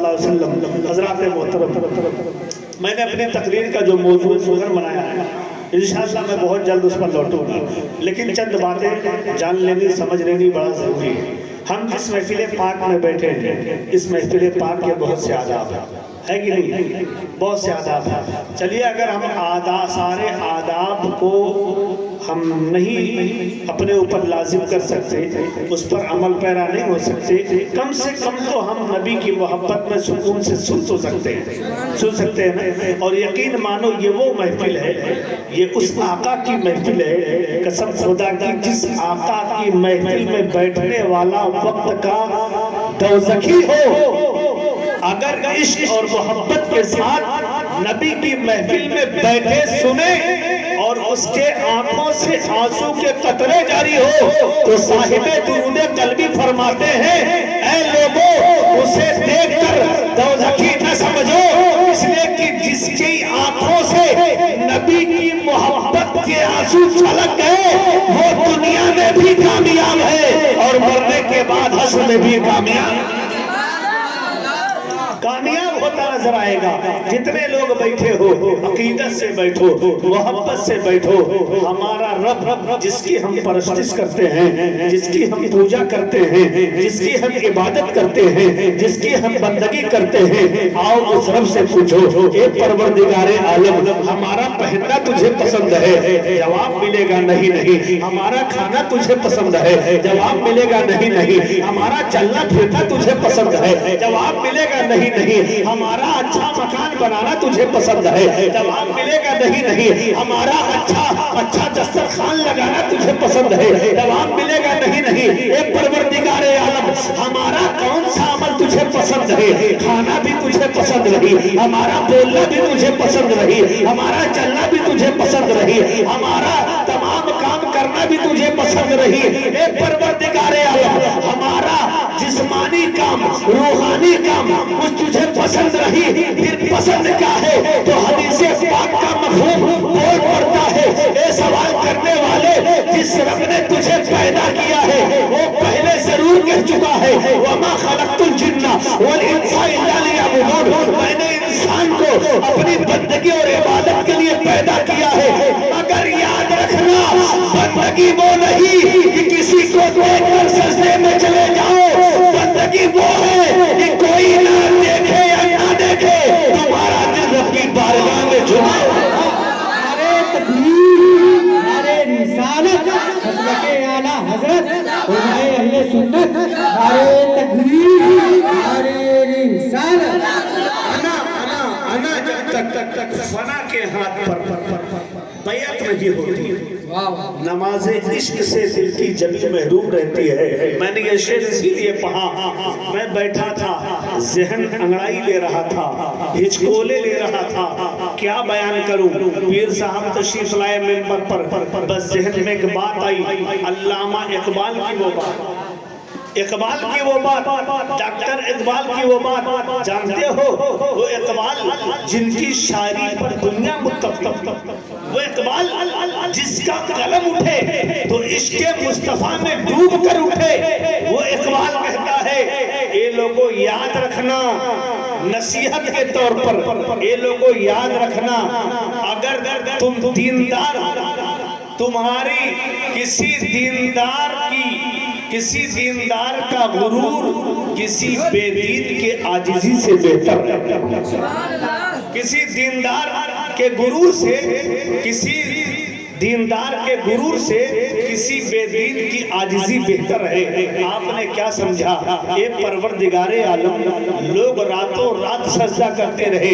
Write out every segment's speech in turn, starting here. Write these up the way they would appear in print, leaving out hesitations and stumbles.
علیہ وسلم۔ حضرات محترم، میں نے اپنی تقریر کا جو موضوع سخن بنایا ہے، انشاءاللہ میں بہت جلد اس پر لوٹوں گا، لیکن چند باتیں جان لینی سمجھ لینی بڑا ضروری ہے۔ ہم جس محفل پاک میں بیٹھے ہیں، اس محفل پاک کے بہت سے آداب ہے کہ نہیں؟ بہت سے آداب ہیں۔ چلیے اگر ہم سارے آداب کو ہم نہیں اپنے اوپر لازم کر سکتے، اس پر عمل پیرا نہیں ہو سکتے، کم سے کم تو ہم نبی کی محبت میں سکون سے سن سکتے ہیں نا۔ اور یقین مانو یہ وہ محفل ہے، یہ اس آقا کی محفل ہے، قسم خدا کی، جس آقا کی محفل میں بیٹھنے والا وقت کا دوزخی ہو، اگر عشق اور محبت کے ساتھ نبی کی محفل میں بیٹھے سنے اور اس کے آنکھوں سے آنسو کے قطرے جاری ہو، تو صاحب درود قلبی فرماتے ہیں اے لوگوں اسے دیکھ کر دوزخی نہ سمجھو، اس لیے کہ جس کی آنکھوں سے نبی کی محبت کے آنسو چھلک گئے وہ دنیا میں بھی کامیاب ہے اور مرنے کے بعد حشر میں بھی کامیاب ہوتا نظر آئے گا۔ جتنے لوگ بیٹھے ہو عقیدت سے بیٹھو، محبت سے بیٹھو۔ ہمارا رب جس کی ہم پرستش کرتے ہیں، جس کی ہم پوجا کرتے ہیں، جس کی ہم عبادت کرتے ہیں، جس کی ہم بندگی کرتے ہیں، آؤ اس رب سے پوچھو اے پروردگار عالم ہمارا پہننا تجھے پسند ہے؟ جواب ملے گا نہیں۔ ہمارا کھانا تجھے پسند ہے؟ جواب ملے گا نہیں۔ ہمارا چلنا پھرنا تجھے پسند ہے؟ جواب ملے گا نہیں۔ ہمارا اچھا مکان بنانا تجھے پسند ہے؟ جواب ملے گا نہیں۔ ہمارا اچھا دسترخوان لگانا تجھے پسند ہے؟ جواب ملے گا نہیں۔ اے پروردگار عالم ہمارا کون سا عمل تجھے پسند ہے؟ کھانا بھی تجھے پسند نہیں، ہمارا بولنا بھی تجھے پسند نہیں، ہمارا چلنا بھی تجھے پسند نہیں، ہمارا تمام کام کرنا بھی تجھے پسند نہیں۔ اے پروردگار عالم ہمارا جسمانی کام، روحانی کام کچھ تجھے پسند رہی، پھر پسند کیا ہے؟ تو حدیث پاک کا مفہوم بول پڑتا ہے اے سوال کرنے والے، جس رب نے تجھے پیدا کیا ہے وہ پہلے ضرور کہہ چکا ہے وَمَا خَلَقْتُ الْجِنَّ وَالْإِنسَ إِلَّا لِيَعْبُدُونِ، میں نے انسان کو اپنی بندگی اور عبادت کے لیے پیدا کیا ہے، مگر یاد رکھنا بندگی وہ نہیں کہ کسی کو دیکھ کر سجدے میں چلے جاؤ، بندگی وہ ہے کہ کوئی نہ دیکھے یا نہ دیکھے تمہارا دل رب کی بارگاہ میں جھکے۔ نعرہ تکبیر، نعرہ رسالت، مسلک اعلی حضرت علماء اہل سنت، نعرہ تکبیر، نعرہ رسالت۔ انا جب تک فنا کے ہاتھ پر بیعت نہیں ہوتی، نماز عشق سے دل کی جبی محروم رہتی ہے۔ میں نے یہ شعر اسی لیے پڑھا، میں بیٹھا تھا ذہن انگڑائی لے رہا تھا، ہچکولے لے رہا تھا، کیا بیان کروں؟ پیر صاحب تشریف لائے منبر پر، بس ذہن میں ایک بات آئی، علامہ اقبال کی وہ بات، اقبال کی وہ بات، ڈاکٹر اقبال کی وہ بات، جانتے ہو وہ اقبال جن کی شاعری پر دنیا متفق، وہ اقبال جس کا قلم اٹھے تو عشق مصطفیٰ میں ڈوب کر اٹھے، وہ اقبال کہتا ہے اے لوگوں یاد رکھنا نصیحت کے طور پر، اے لوگوں یاد رکھنا اگر تم دیندار، تمہاری کسی دیندار کا غرور کسی بے دین کے عاجزی سے بہتر ہے، کسی دیندار کے غرور سے، کسی دیندار کے غرور سے کسی بے دین کی عاجزی بہتر ہے۔ آپ نے کیا سمجھا؟ اے پروردگار عالم لوگ راتوں رات سجدہ کرتے رہے،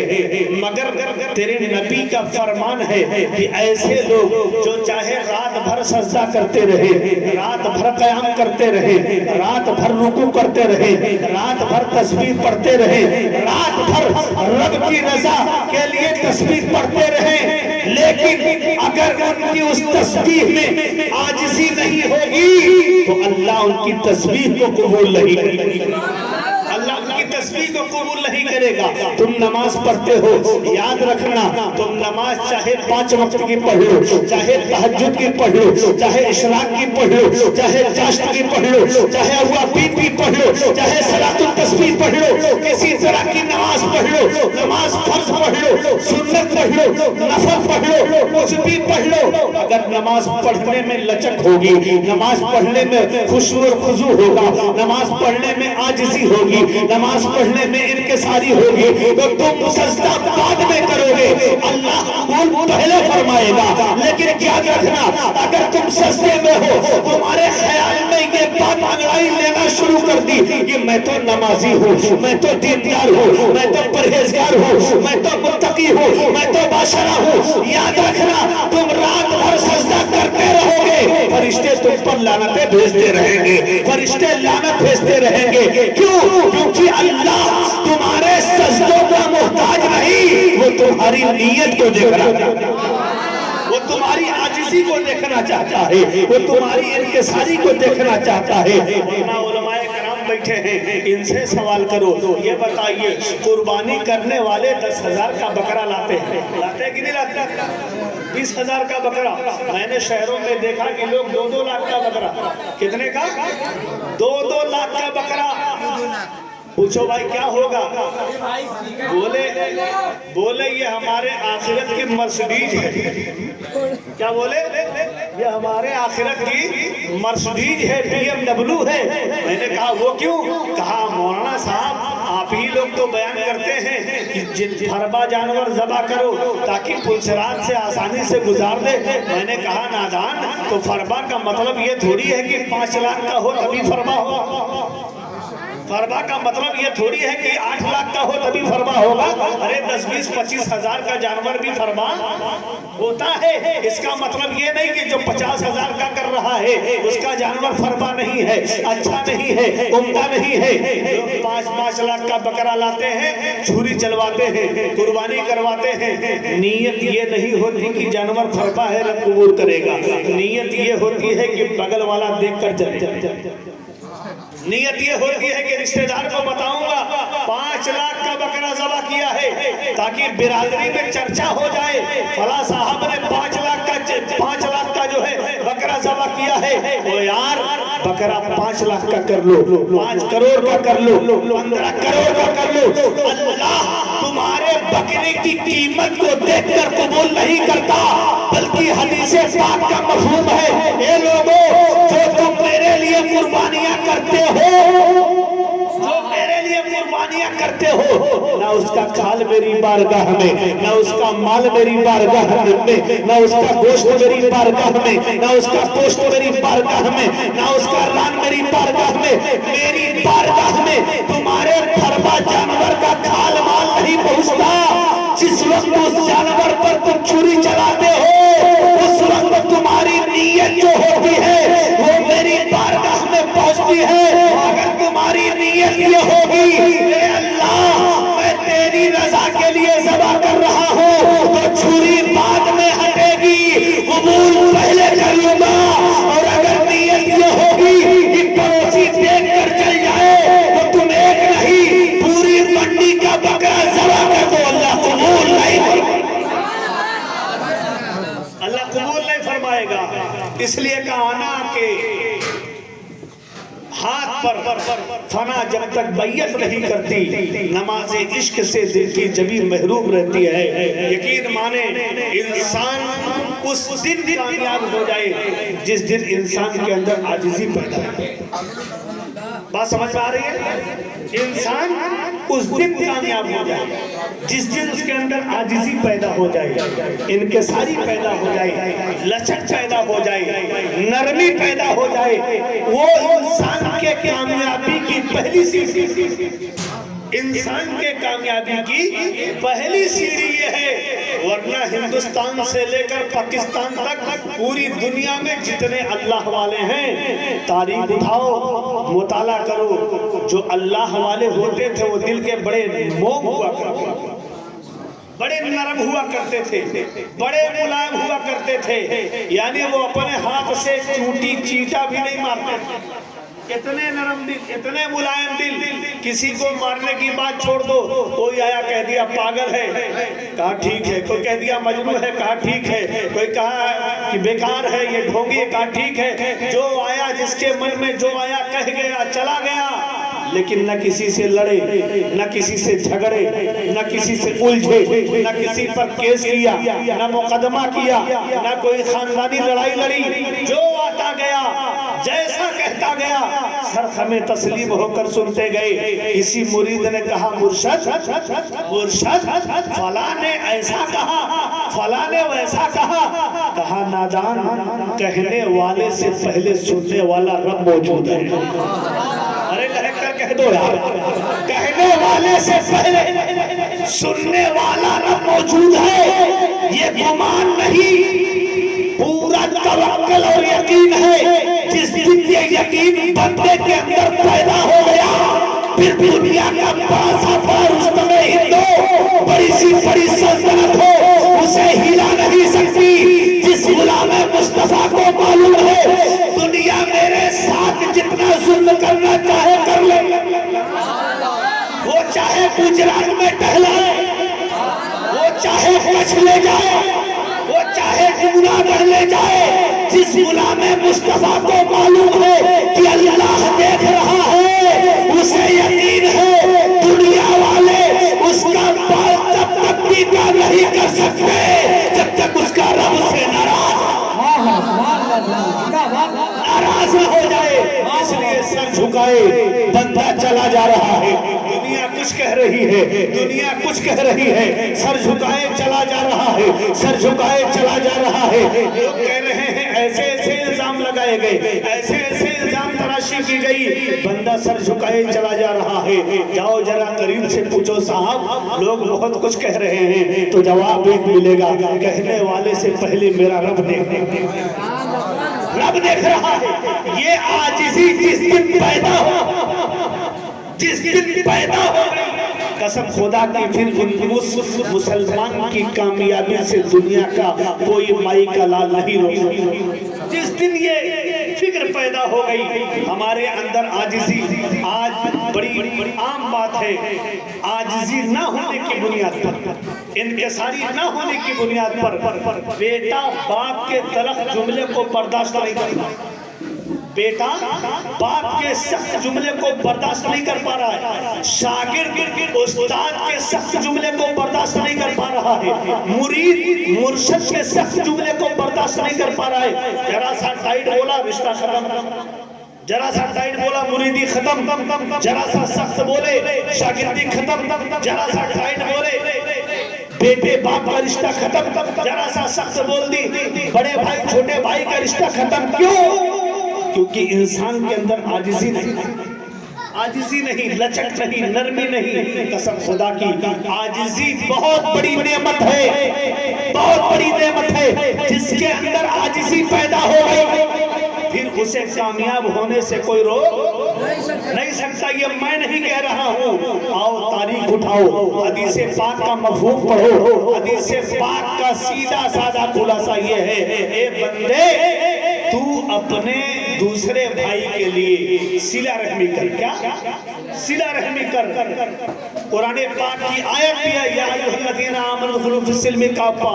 مگر تیرے نبی کا فرمان ہے کہ ایسے لوگ جو چاہے رات بھر سجدہ کرتے رہے، رات بھر قیام کرتے رہے، رات بھر رکوع کرتے رہے، رات بھر تسبیح پڑھتے رہے، رات بھر رب کی رضا کے لیے تسبیح پڑھتے رہے، لیکن اگر ان کی اس تسبیح میں عاجزی نہیں ہوگی تو اللہ ان کی تسبیح کو قبول نہیں کرے گا، اللہ ان کی تسبیح کو قبول نہیں کرے گا. تم نماز پڑھتے ہو, یاد رکھنا تم نماز چاہے 5 وقت کی پڑھ لو, چاہے تہجد کی پڑھ لو, چاہے اشراق کی پڑھ لو, چاہے چاشت کی پڑھ لو, چاہے اوابین کی پڑھ لو, چاہے صلاۃ التسبیح پڑھ لو, کسی طرح کی نماز پڑھ لو, نماز فرض پڑھ لو, سنت پڑھ لو, نفل پڑھ لو, کچھ بھی پڑھ لو, اگر نماز پڑھنے میں لچک ہوگی, نماز پڑھنے میں خشوع و خضوع ہوگا, نماز پڑھنے میں عاجزی ہوگی, نماز پڑھنے میں انکساری ہوگی, تو تم سجدہ بعد میں کرو گے, اللہ قبول پہلے فرمائے گا. لیکن کیا رکھنا, اگر تم سجدے میں ہو, تمہارے خیال میں یہ بات انگڑائی لینا شروع کر دی کہ میں تو نمازی ہوں, میں تو دیندار ہوں, میں تو پرہیزگار ہوں, میں تو متقی ہوں, میں تو باشرہ ہوں, یاد رکھنا تم رات بھر سجدہ کرتے رہو گے, فرشتے تم پر لعنتیں بھیجتے رہیں گے, فرشتے لعنت بھیجتے رہیں گے. کیوں؟ کیونکہ اللہ تمہارے سجدوں کا محتاج نہیں, وہ تمہاری نیت کو دیکھ رہا ہے, وہ تمہاری عاجزی کو دیکھنا چاہتا ہے, وہ تمہاری انکساری کو دیکھنا چاہتا ہے. علماء کرام بیٹھے ہیں, ان سے سوال کرو, یہ بتائیے قربانی کرنے والے 10,000 کا بکرا لاتے ہیں, لاتے کہ نہیں لاتے؟ 20,000 کا بکرا. میں نے شہروں میں دیکھا کہ لوگ 2-2 لاکھ کا بکرا. کتنے کا؟ 2-2 لاکھ کا بکرا. پوچھو بھائی کیا ہوگا؟ بولے یہ ہمارے آخرت کی مرسڈیز ہے. کیا بولے؟ یہ ہمارے آخرت کی مرسڈیز ہے, BMW ہے. میں نے کہا وہ کیوں؟ کہا مولانا صاحب آپ ہی لوگ تو بیان کرتے ہیں کہ فربا جانور ذبح کرو تاکہ پلسرات سے آسانی سے گزار دے. میں نے کہا نادان, تو فربا کا مطلب یہ تھوڑی ہے کہ 5 لاکھ کا ہو تبھی فربا ہو. فربا کا مطلب یہ تھوڑی ہے کہ 8 لاکھ کا ہو تبھی فربا ہوگا. ارے 10-20-25 ہزار کا جانور بھی فربا ہوتا ہے. اس کا مطلب یہ نہیں کہ جو 50,000 کا کر رہا ہے اس کا جانور فربا نہیں ہے, اچھا نہیں ہے, عمدہ نہیں ہے. 5 لاکھ کا بکرا لاتے ہیں, چھری چلواتے ہیں, قربانی کرواتے ہیں. نیت یہ نہیں ہوتی کہ جانور فربا ہے رب قبول کرے گا. نیت یہ ہوتی ہے کہ بغل والا دیکھ کر چلے. نیت یہ ہوتی ہے کہ رشتہ دار کو بتاؤں گا 5 لاکھ کا بکرا ذبح کیا ہے تاکہ برادری میں چرچا ہو جائے, فلاں صاحب نے 5 لاکھ کا جو ہے بکرا ذبح کیا ہے. وہ یار بکرا 5 لاکھ کا کر لو, 5 کروڑ کا کر لو, 15 کروڑ کا کر لو, اللہ تمہارے بکرے کی قیمت کو دیکھ کر قبول نہیں کرتا, بلکہ حدیث پاک کا مفہوم ہے, اے لوگوں جو تم میرے لیے قربانیاں کرتے کرتے ہو, نہ اس کا کھال میری بارگاہ میں, نہ اس کا مال میری بارگاہ میں, نہ اس کا گوشت میری بارگاہ میں, نہ اس کا گوشت میری بارگاہ میں, نہ اس کا ران میری بارگاہ میں. میری بارگاہ میں تمہارے فربا جانور کا کھال مال نہیں پہنچتا. جس وقت اس جانور پر تم چھری چلاتے ہو اس وقت تمہاری نیت جو ہوتی ہے وہ میری بارگاہ میں پہنچتی ہے. اگر تمہاری نیت یہ ہوگی اے اللہ میں تیری رضا کے لیے ذبح کر رہا ہوں, تو چھری بعد میں ہٹے گی, قبول پہلے کر لوں گا. اور اگر نیت یہ ہوگی کہ پڑوسی دیکھ کر چل جائے تو تم ایک نہیں پوری منڈی کا بکرا ذبح کر دو, اللہ قبول نہیں, اللہ قبول نہیں فرمائے گا. اس لیے کہانا کہ ہاتھ پر فنا جب تک بیعت نہیں کرتی, نماز عشق سے دل کی جبی محروم رہتی ہے. یقین مانے انسان اس دن کامیاب ہو جائے جس دن انسان کے اندر عاجزی پیدا ہے. بات سمجھ میں آ رہی ہے؟ انسان اس دن کامیاب ہو جائے جس دن اس کے اندر عاجزی پیدا ہو جائے, انکساری پیدا ہو جائے, لچک پیدا ہو جائے, نرمی پیدا ہو جائے. وہ انسان کے کامیابی کی پہلی سیڑھی, انسان کے کامیابی کی پہلی سیڑھی یہ ہے. ورنہ ہندوستان سے لے کر پاکستان تک پوری دنیا میں جتنے اللہ والے ہیں تاریخ اٹھاؤ, مطالعہ کرو, جو اللہ والے ہوتے تھے وہ دل کے بڑے موم ہوا کرتے تھے, بڑے نرم ہوا کرتے تھے, بڑے ملائم ہوا کرتے تھے. یعنی وہ اپنے ہاتھ سے چونٹی چیٹا بھی نہیں مارتے تھے. اتنے نرم دل، اتنے ملائم دل، کسی کو مارنے کی بات چھوڑ دو، کوئی آیا کہہ دیا پاگل ہے، کہا ٹھیک ہے، کوئی کہہ دیا مجنون ہے، کہا ٹھیک ہے، کوئی کہا کہ بیکار ہے یہ ڈھونگی ہے، کہا ٹھیک ہے، جو آیا جس کے من میں جو آیا کہہ گیا چلا گیا، لیکن نہ کسی سے لڑے، نہ کسی سے جھگڑے، نہ کسی سے الجھے، نہ کسی پر کیس کیا، نہ مقدمہ کیا، نہ کوئی خاندانی لڑائی لڑی، جو آتا گیا جیسا کہتا گیا سر خمیں تسلیم ہو کر سنتے گئے۔ اسی مرید نے کہا مرشد فلاں نے ایسا کہا، فلاں نے ویسا کہا، کہا نادان کہنے والے سے پہلے سننے والا رب موجود ہے۔ ارے لہک کر کہہ دو یار، کہنے والے سے پہلے سننے والا رب موجود ہے، یہ گمان نہیں، پورا توکل اور یقین ہے۔ جس دن یہ یقین بندے کے اندر پیدا ہو گیا، پھر دنیا کا بڑا سا بڑا رستم ہندو، بڑی سی بڑی سلطنت ہو، اسے ہلا نہیں سکتی۔ جس غلام مصطفیٰ کو معلوم ہے دنیا میرے ساتھ جتنا ظلم کرنا چاہے کر لے، وہ چاہے گجرات میں ٹہلائے، وہ چاہے کچھ لے جائے، وہ چاہے جمنا گڑھ لے جائے، جس غلام مصطفیٰ کو معلوم ہے کہ اللہ دیکھ رہا ہے، اسے یقین ہے دنیا والے اس کا بال تب تک پیدا نہیں کر سکتے جب تک اس کا رب سے ناراض نہ ہو جائے۔ اس لیے سر جھکائے بندہ چلا جا رہا ہے، دنیا کچھ کہہ رہی ہے، دنیا کچھ کہہ رہی ہے، سر جھکائے چلا جا رہا ہے، سر جھکائے چلا جا رہا ہے۔ لوگ کہہ رہے ہیں ایسے ایسے الزام لگائے گئے، ایسے ایسے الزام تراشی کی گئی، بندہ سر جھکائے چلا جا رہا ہے۔ جاؤ ذرا قریب سے پوچھو صاحب لوگ بہت کچھ کہہ رہے ہیں، تو جواب ایک ملے گا، کہنے والے سے پہلے میرا رب دیکھ رہا ہے۔ یہ عاجزی جس دن پیدا ہو قسم خدا کی پھر اس مسلمان کی کامیابی سے دنیا کا کوئی مائی کا لال نہیں روک۔ جس دن یہ فکر پیدا ہو گئی ہمارے اندر عاجزی، آج بڑی عام بات ہے، عاجزی نہ ہونے کی بنیاد پر، انکساری نہ ہونے کی بنیاد پر بیٹا باپ کے تلخ جملے کو برداشت نہیں کرتا، بیٹا باپ کے سخت جملے کو برداشت نہیں کر پا رہا ہے، شاگرد استاد کے سخت جملے کو برداشت نہیں کر پا رہا ہے، مرید مرشد کے سخت جملے کو برداشت نہیں کر پا رہا ہے۔ ذرا سا ٹائٹ بولا رشتہ ختم، ذرا سا ٹائٹ بولا مریدی ختم، ذرا سا سخت بولے شاگردی ختم، ذرا سا ٹائٹ بولے بیٹے باپ کا رشتہ ختم، ذرا سا سخت بول دی بڑے بھائی چھوٹے بھائی کا رشتہ ختم۔ کیوں؟ کیونکہ انسان کے اندر عاجزی نہیں، لچک نہیں، نرمی نہیں۔ قسم خدا کی عاجزی بہت بڑی نعمت ہے، بہت بڑی نعمت ہے۔ جس کے اندر عاجزی پیدا ہو گئی پھر اسے کامیاب ہونے سے کوئی روک نہیں سکتا۔ یہ میں نہیں کہہ رہا ہوں، آؤ تاریخ اٹھاؤ، حدیث پاک کا مفہوم پڑھو۔ حدیث پاک کا سیدھا سادہ خلاصہ یہ ہے، اے بندے تو اپنے دوسرے بھائی کے لیے صلہ رحمی کر۔ کیا صلہ رحمی کر؟ قرآن پاک کی آیت بھی ہے، یا ایھا الذین آمنوا ادخلوا فی السلم کافہ،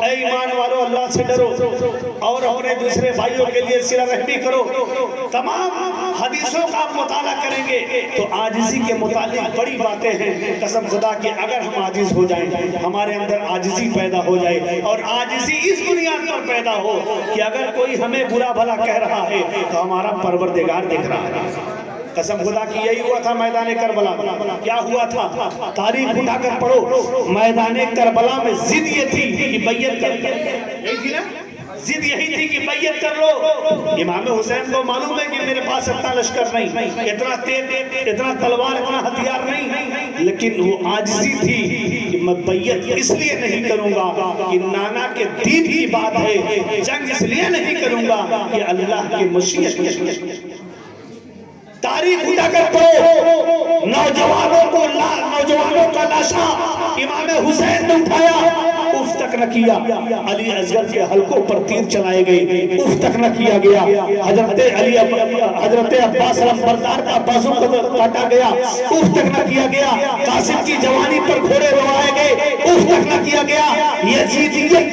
اے ایمان والو اللہ سے ڈرو اور اپنے دوسرے بھائیوں کے لیے صلہ رحمی کرو۔ تمام حدیثوں کا مطالعہ کریں گے تو عاجزی کے متعلق بڑی باتیں ہیں۔ قسم خدا کہ اگر ہم عاجز ہو جائیں، ہمارے اندر عاجزی پیدا ہو جائے، اور عاجزی اس بنیاد پر پیدا ہو کہ اگر کوئی ہمیں برا بھلا کہہ رہا ہے تو ہمارا پروردگار دیکھ رہا ہے۔ قسم خدا کی یہی ہوا تھا میدان کربلا۔ کیا ہوا تھا؟ تاریخ اٹھا کر پڑھو۔ میدان کربلا میں ضد یہ تھی کہ بیعت کر، یہی تھی نا، ضد یہی تھی کہ بیعت کر لو۔ امام حسین کو معلوم ہے کہ میرے پاس اتنا لشکر نہیں، اتنا تیز، اتنا تلوار، اتنا ہتھیار نہیں، لیکن وہ عاجزی تھی کہ میں بیعت اس لیے نہیں کروں گا کہ نانا کے دین کی بات ہے، جنگ اس لیے نہیں کروں گا کہ اللہ کی مشیت ہے۔ تاریخ اٹھا کر نوجوانوں کا لاشا امام حسین نے اٹھایا، اف تک نہ کیا. علی اصغر کے حلقوں پر تیر چلائے گئے, اف تک نہ کیا گیا. حضرت عباس علمبردار کا بازو کاٹا گیا, اف تک نہ کیا گیا. قاسم کی جوانی پر گھوڑے روائے گئے, اف تک نہ کیا گیا. یزیدیت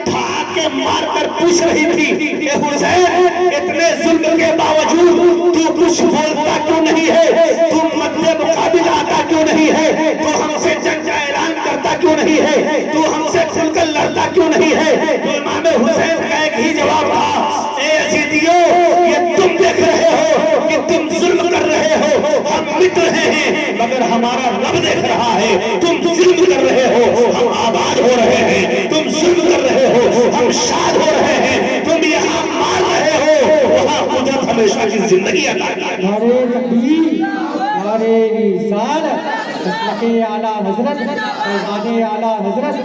دھاکے مار کر پوچھ رہی تھی, اے حسین اتنے ظلم کے باوجود تو کچھ بولتا کیوں نہیں ہے, تو مدد مقابل آتا کیوں نہیں ہے, تو ہم سے جنگ کا اعلان کرتا کیوں نہیں ہے, تو ہم سے کھل کر لڑتا کیوں نہیں ہے. تو امام حسین کا ایک ہی جواب رہا, اے یزیدیو یہ تم دیکھ رہے ہو کہ تم ظلم کر رہے ہو, ہم مٹ رہے ہیں مگر ہمارا رب دیکھ رہا ہے. تم ظلم کر رہے ہو, ہم آباد ہو رہے ہیں. تم ظلم کر رہے ہو, ہم شاد ہو رہے ہیں. تم یہاں مار رہے ہو, وہاں قدرت ہمیشہ کی زندگی عطا کی. نعرے تکبیر, نعرے رسالت, مسلک اعلیٰ حضرت, فیضان اعلیٰ حضرت,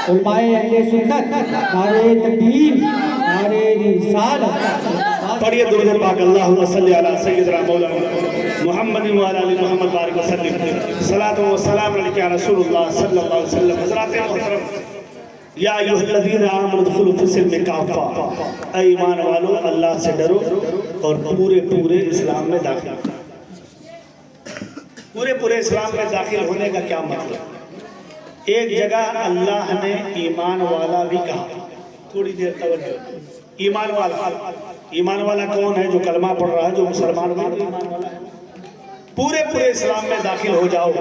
علماء اہل سنت, نعرے تکبیر, نعرے رسالت. پڑھیے درود پاک اللہم صلی علی سیدنا مولانا محمد وعلی آل محمد بارک وسلم. صلاۃ و سلام علیک یا رسول اللہ صلی اللہ علیہ وسلم. حضرات محترم, یا ایھا الذین آمنوا ادخلوا فی السلم کافہ, اے ایمان والو اللہ سے ڈرو اور پورے اسلام میں داخل ہو. پورے اسلام میں داخل ہونے کا کیا مطلب؟ ایک جگہ اللہ نے ایمان والا بھی کہا, تھوڑی دیر توجہ. ایمان والا کون ہے؟ جو کلمہ پڑھ رہا ہے, جو مسلمان ہے, ایمان والا ہے. پورے اسلام میں داخل ہو جاؤ.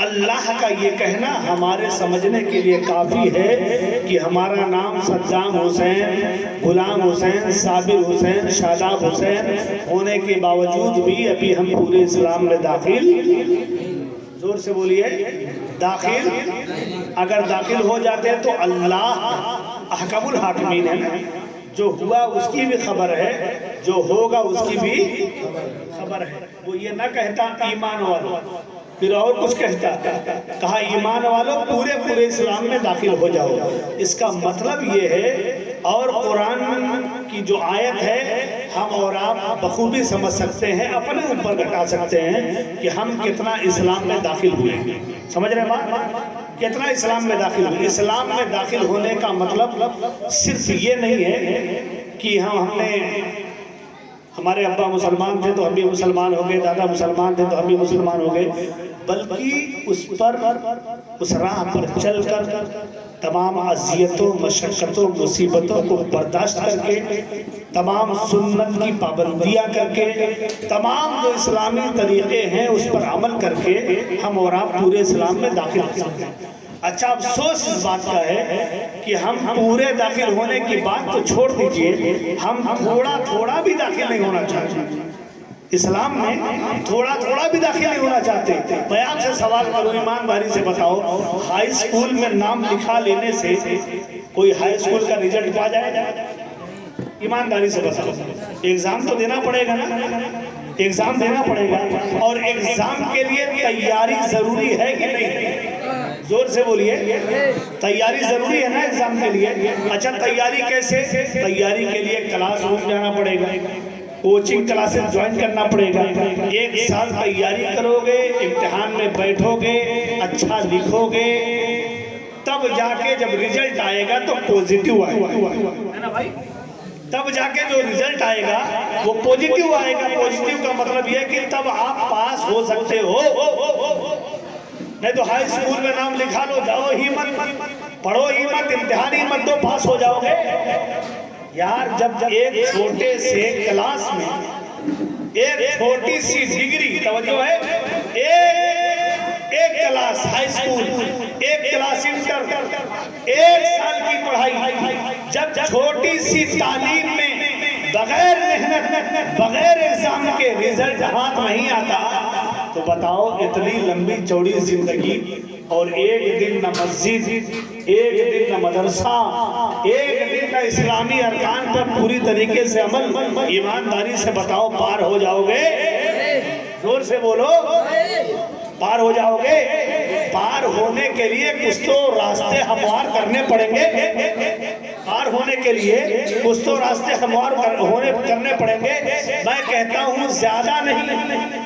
اللہ کا یہ کہنا ہمارے سمجھنے کے لیے کافی ہے کہ ہمارا نام صدام حسین, غلام حسین, صابر حسین, شاداب حسین ہونے کے باوجود بھی ابھی ہم پورے اسلام میں داخل, زور سے بولیے, داخل. اگر داخل ہو جاتے تو اللہ احکم الحاکمین ہے, جو ہوا اس کی بھی خبر ہے, جو ہوگا اس کی بھی خبر ہے. وہ یہ نہ کہتا ایمان والو, پھر اور کچھ کہتا, کہا ایمان والو پورے اسلام میں داخل ہو جاؤ. اس کا مطلب یہ ہے, اور قرآن کی جو آیت ہے ہم اور آپ بخوبی سمجھ سکتے ہیں, اپنے اوپر گھٹا سکتے ہیں کہ ہم کتنا اسلام میں داخل ہوئے. سمجھ رہے بات؟ کتنا اسلام میں داخل ہوئے. اسلام میں داخل ہونے کا مطلب صرف یہ نہیں ہے کہ ہم نے, ہمارے ابا مسلمان تھے تو ہم بھی مسلمان ہو گئے, دادا مسلمان تھے تو ہم بھی مسلمان ہو گئے, بلکہ اس راہ پر چل کر تمام اذیتوں, مشقتوں, مصیبتوں کو برداشت کر کے, تمام سنت کی پابندیاں کر کے, تمام جو اسلامی طریقے ہیں اس پر عمل کر کے ہم اور آپ پورے اسلام میں داخل ہو سکتے ہیں. اچھا, افسوس اس بات کا ہے کہ ہم پورے داخل ہونے کی بات تو چھوڑ دیجئے, ہم تھوڑا بھی داخل نہیں ہونا چاہتے اسلام میں, تھوڑا بھی داخل نہیں ہونا چاہتے. میں آپ سے سوال کروں, ایمانداری سے بتاؤ, ہائی اسکول میں نام لکھا لینے سے کوئی ہائی اسکول کا رزلٹ پا جائے گا؟ ایمانداری سے بتاؤ, ایگزام تو دینا پڑے گا نا, ایگزام دینا پڑے گا. اور ایگزام کے لیے تیاری ضروری ہے کہ نہیں؟ زور سے بولیے, تیاری ضروری ہے نا ایگزام کے لیے. اچھا, تیاری کیسے؟ تیاری کے لیے کلاس روم جانا پڑے گا, کوچنگ کلاسز جوائن کرنا پڑے گا. 1 سال تیاری کرو گے, امتحان میں بیٹھو گے, اچھا لکھو گے, تب جا کے جب رزلٹ آئے گا تو پوزیٹیو آئے گا, تب جا کے جو رزلٹ آئے گا وہ پوزیٹیو آئے گا. پوزیٹیو کا مطلب یہ کہ تب آپ پاس ہو سکتے ہو. نہیں تو ہائی اسکول میں نام لکھا لو, جاؤ ہی مت, پڑھو ہی مت, امتحان ہی مت دو, پاس ہو جاؤ گے. یار جب ایک چھوٹے سے کلاس میں ایک چھوٹی سی ڈگری, توجہ ہے, ایک کلاس ہائی اسکول, ایک کلاس انٹر, 1 سال کی پڑھائی, جب چھوٹی سی تعلیم میں بغیر محنت, بغیر ایگزام کے رزلٹ ہاتھ نہیں آتا, تو بتاؤ اتنی لمبی چوڑی زندگی, اور ایک دن نہ مسجد, ایک دن نہ مدرسہ, ایک دن نہ اسلامی ارکان پر پوری طریقے سے عمل, ایمانداری سے بتاؤ پار ہو جاؤ گے؟ زور سے بولو, پار ہو جاؤ گے؟ پار ہونے کے لیے کچھ تو راستے ہموار کرنے پڑیں گے. پار ہونے کے لیے کچھ تو راستے ہموار کرنے پڑیں گے. میں کہتا ہوں زیادہ نہیں,